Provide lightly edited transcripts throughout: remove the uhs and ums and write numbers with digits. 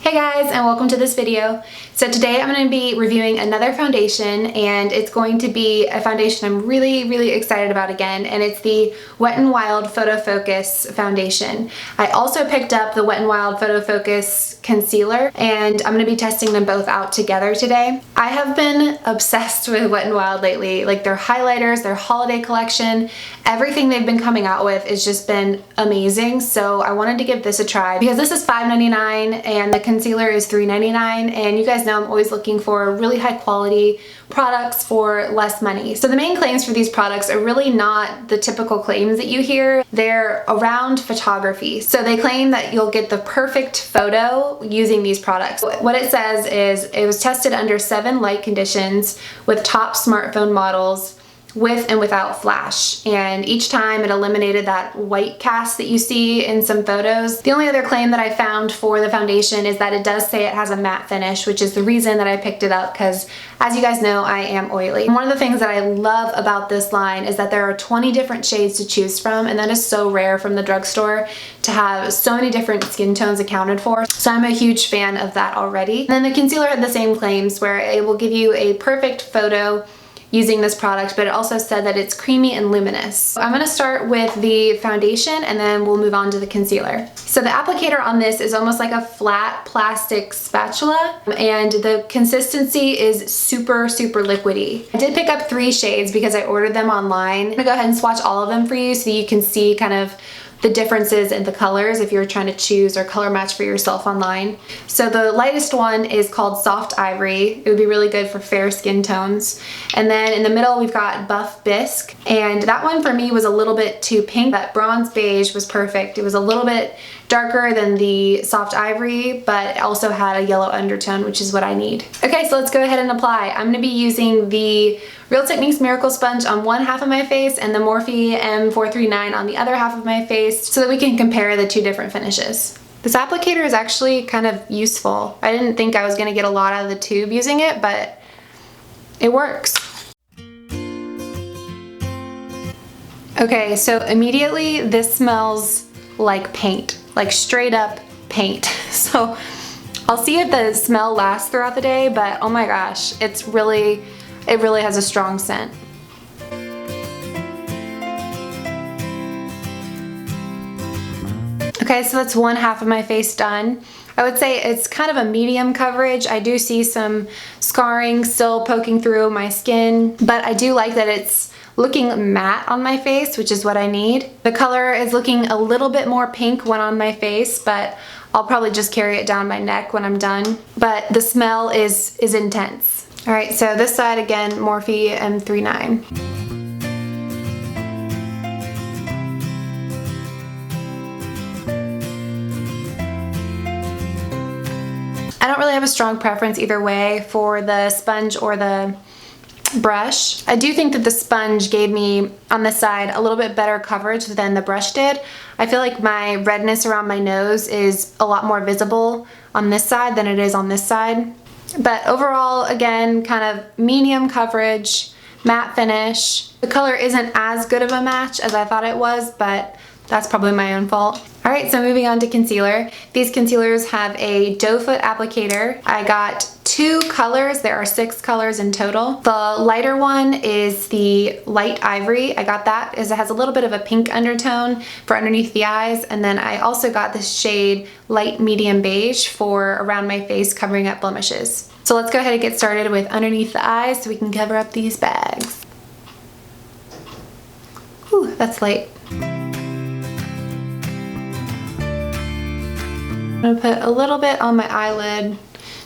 Hey guys, and welcome to this video. So today I'm going to be reviewing another foundation, and it's going to be a foundation I'm really excited about again, and it's the Wet n Wild Photo Focus foundation. I also picked up the Wet n Wild Photo Focus concealer, and I'm going to be testing them both out together today. I have been obsessed with Wet n Wild lately, like their highlighters, their holiday collection, everything they've been coming out with has just been amazing, so I wanted to give this a try because this is $5.99 and the concealer is $3.99, and you guys know I'm always looking for really high quality products for less money. So the main claims for these products are really not the typical claims that you hear. They're around photography. So they claim that you'll get the perfect photo using these products. What it says is it was tested under 7 light conditions with top smartphone models with and without flash, and each time it eliminated that white cast that you see in some photos. The only other claim that I found for the foundation is that it does say it has a matte finish, which is the reason that I picked it up because, as you guys know, I am oily. And one of the things that I love about this line is that there are 20 different shades to choose from, and that is so rare from the drugstore to have so many different skin tones accounted for. So I'm a huge fan of that already. And then the concealer had the same claims where it will give you a perfect photo using this product, but it also said that it's creamy and luminous. I'm gonna start with the foundation and then we'll move on to the concealer. So the applicator on this is almost like a flat plastic spatula, and the consistency is super liquidy. I did pick up 3 shades because I ordered them online. I'm gonna go ahead and swatch all of them for you so you can see kind of the differences in the colors if you're trying to choose or color match for yourself online. So the lightest one is called Soft Ivory. It would be really good for fair skin tones. And then in the middle we've got Buff Bisque, and that one for me was a little bit too pink. That bronze beige was perfect. It was a little bit darker than the Soft Ivory, but also had a yellow undertone, which is what I need. Okay, so let's go ahead and apply. I'm gonna be using the Real Techniques Miracle Sponge on one half of my face and the Morphe M439 on the other half of my face so that we can compare the 2 different finishes. This applicator is actually kind of useful. I didn't think I was gonna get a lot out of the tube using it, but it works. Okay, so immediately this smells like paint, like straight up paint. So I'll see if the smell lasts throughout the day, but oh my gosh, it really has a strong scent. Okay, so that's one half of my face done. I would say it's kind of a medium coverage. I do see some scarring still poking through my skin, but I do like that it's looking matte on my face, which is what I need. The color is looking a little bit more pink when on my face, but I'll probably just carry it down my neck when I'm done. But the smell is intense. All right, so this side again, Morphe M39. I don't really have a strong preference either way for the sponge or the brush. I do think that the sponge gave me, on this side, a little bit better coverage than the brush did. I feel like my redness around my nose is a lot more visible on this side than it is on this side. But overall, again, kind of medium coverage, matte finish. The color isn't as good of a match as I thought it was, but that's probably my own fault. All right, so moving on to concealer. These concealers have a doe foot applicator. I got 2 colors. There are 6 colors in total. The lighter one is the light ivory. I got that as it has a little bit of a pink undertone for underneath the eyes, and then I also got this shade light medium beige for around my face, covering up blemishes. So let's go ahead and get started with underneath the eyes so we can cover up these bags. Whew, that's light. I'm gonna put a little bit on my eyelid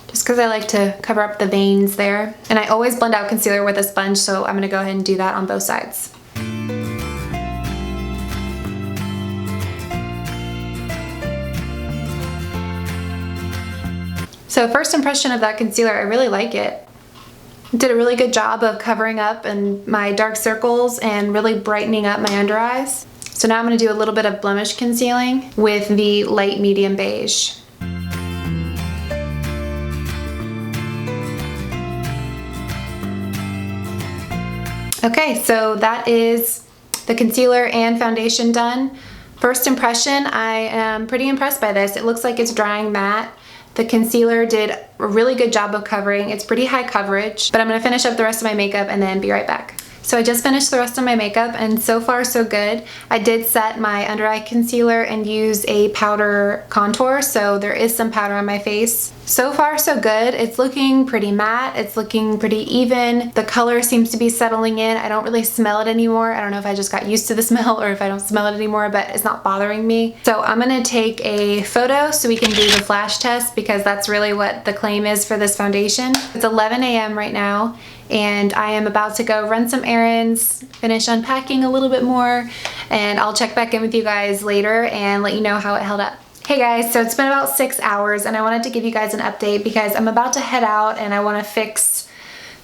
just because I like to cover up the veins there. And I always blend out concealer with a sponge, so I'm gonna go ahead and do that on both sides. So first impression of that concealer, I really like it. It did a really good job of covering up and my dark circles and really brightening up my under eyes. So now I'm going to do a little bit of blemish concealing with the light medium beige. Okay, so that is the concealer and foundation done. First impression, I am pretty impressed by this. It looks like it's drying matte. The concealer did a really good job of covering. It's pretty high coverage, but I'm gonna finish up the rest of my makeup and then be right back. So I just finished the rest of my makeup and so far so good. I did set my under eye concealer and use a powder contour, so there is some powder on my face. So far so good. It's looking pretty matte. It's looking pretty even. The color seems to be settling in. I don't really smell it anymore. I don't know if I just got used to the smell or if I don't smell it anymore, but it's not bothering me. So I'm gonna take a photo so we can do the flash test because that's really what the claim is for this foundation. It's 11 a.m. right now and I am about to go run some errands, finish unpacking a little bit more, and I'll check back in with you guys later and let you know how it held up. Hey guys, so it's been about 6 hours and I wanted to give you guys an update because I'm about to head out and I want to fix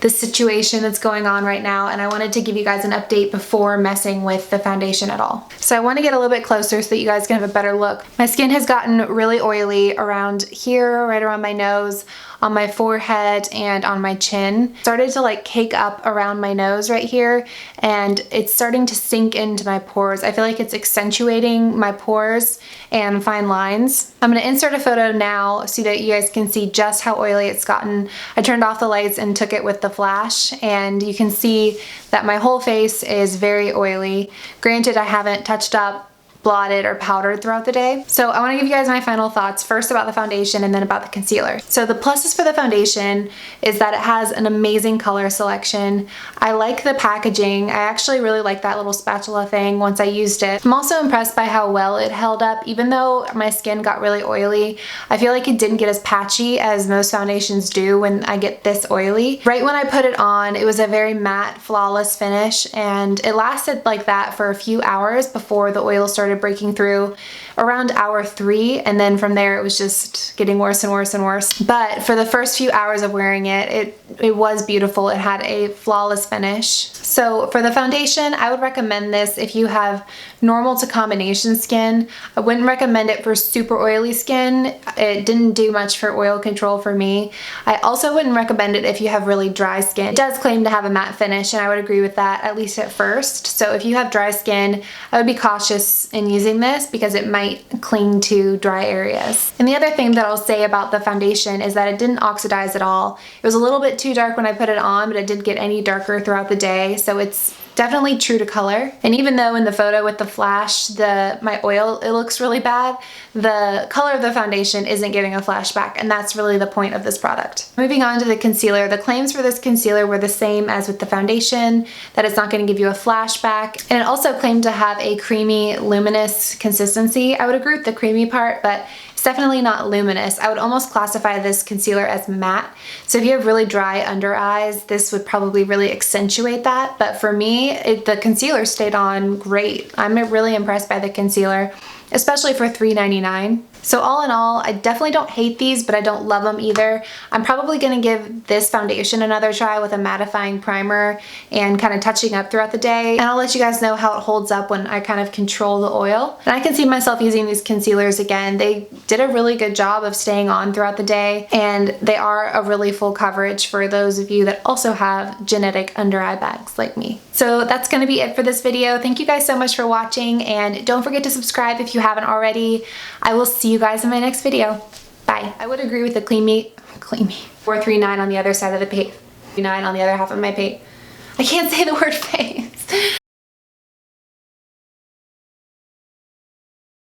the situation that's going on right now, and I wanted to give you guys an update before messing with the foundation at all. So I want to get a little bit closer so that you guys can have a better look. My skin has gotten really oily around here, right around my nose, on my forehead, and on my chin. Started to like cake up around my nose right here, and it's starting to sink into my pores. I feel like it's accentuating my pores and fine lines. I'm gonna insert a photo now so that you guys can see just how oily it's gotten. I turned off the lights and took it with the flash, and you can see that my whole face is very oily. Granted, I haven't touched up, blotted, or powdered throughout the day. So I want to give you guys my final thoughts, first about the foundation and then about the concealer. So the pluses for the foundation is that it has an amazing color selection. I like the packaging. I actually really like that little spatula thing once I used it. I'm also impressed by how well it held up. Even though my skin got really oily, I feel like it didn't get as patchy as most foundations do when I get this oily. Right when I put it on, it was a very matte, flawless finish, and it lasted like that for a few hours before the oil started breaking through around hour 3, and then from there it was just getting worse and worse and worse. But for the first few hours of wearing it, it was beautiful. It had a flawless finish. So for the foundation, I would recommend this if you have normal to combination skin. I wouldn't recommend it for super oily skin. It didn't do much for oil control for me. I also wouldn't recommend it if you have really dry skin. It does claim to have a matte finish, and I would agree with that, at least at first. So if you have dry skin, I would be cautious in using this because it might cling to dry areas. And the other thing that I'll say about the foundation is that it didn't oxidize at all. It was a little bit too dark when I put it on, but it didn't get any darker throughout the day, so it's definitely true to color. And even though in the photo with the flash, my oil, it looks really bad, the color of the foundation isn't giving a flashback, and that's really the point of this product. Moving on to the concealer, the claims for this concealer were the same as with the foundation, that it's not going to give you a flashback, and it also claimed to have a creamy, luminous consistency. I would agree with the creamy part, but it's definitely not luminous. I would almost classify this concealer as matte. So if you have really dry under eyes, this would probably really accentuate that. But for me, the concealer stayed on great. I'm really impressed by the concealer, especially for $3.99. So all in all, I definitely don't hate these, but I don't love them either. I'm probably gonna give this foundation another try with a mattifying primer and kind of touching up throughout the day. And I'll let you guys know how it holds up when I kind of control the oil. And I can see myself using these concealers again. They did a really good job of staying on throughout the day, and they are a really full coverage for those of you that also have genetic under eye bags like me. So that's gonna be it for this video. Thank you guys so much for watching, and don't forget to subscribe if you haven't already. I will see you guys in my next video. Bye. I would agree with the clean me, 439 on the other side of the page, 39 on the other half of my page. I can't say the word face.